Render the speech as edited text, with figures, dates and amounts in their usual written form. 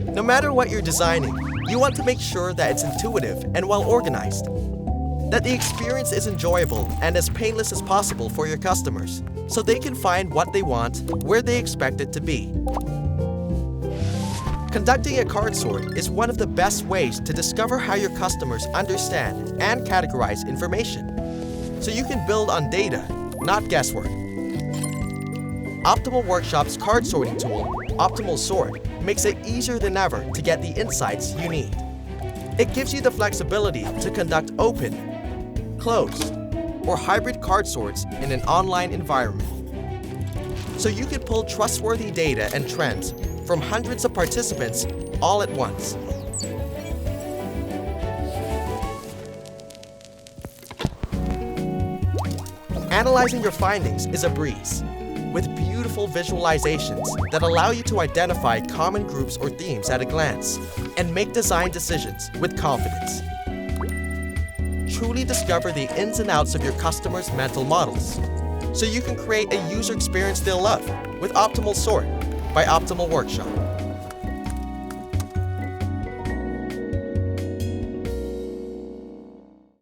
No matter what you're designing, you want to make sure that it's intuitive and well organized, that the experience is enjoyable and as painless as possible for your customers, so they can find what they want where they expect it to be. Conducting a card sort is one of the best ways to discover how your customers understand and categorize information, so you can build on data, not guesswork. Optimal Workshop's card sorting tool, OptimalSort, makes it easier than ever to get the insights you need. It gives you the flexibility to conduct open, closed, or hybrid card sorts in an online environment, so you can pull trustworthy data and trends from hundreds of participants all at once. Analyzing your findings is a breeze, with beautiful visualizations that allow you to identify common groups or themes at a glance and make design decisions with confidence. Truly discover the ins and outs of your customers' mental models, so you can create a user experience they'll love with OptimalSort by Optimal Workshop.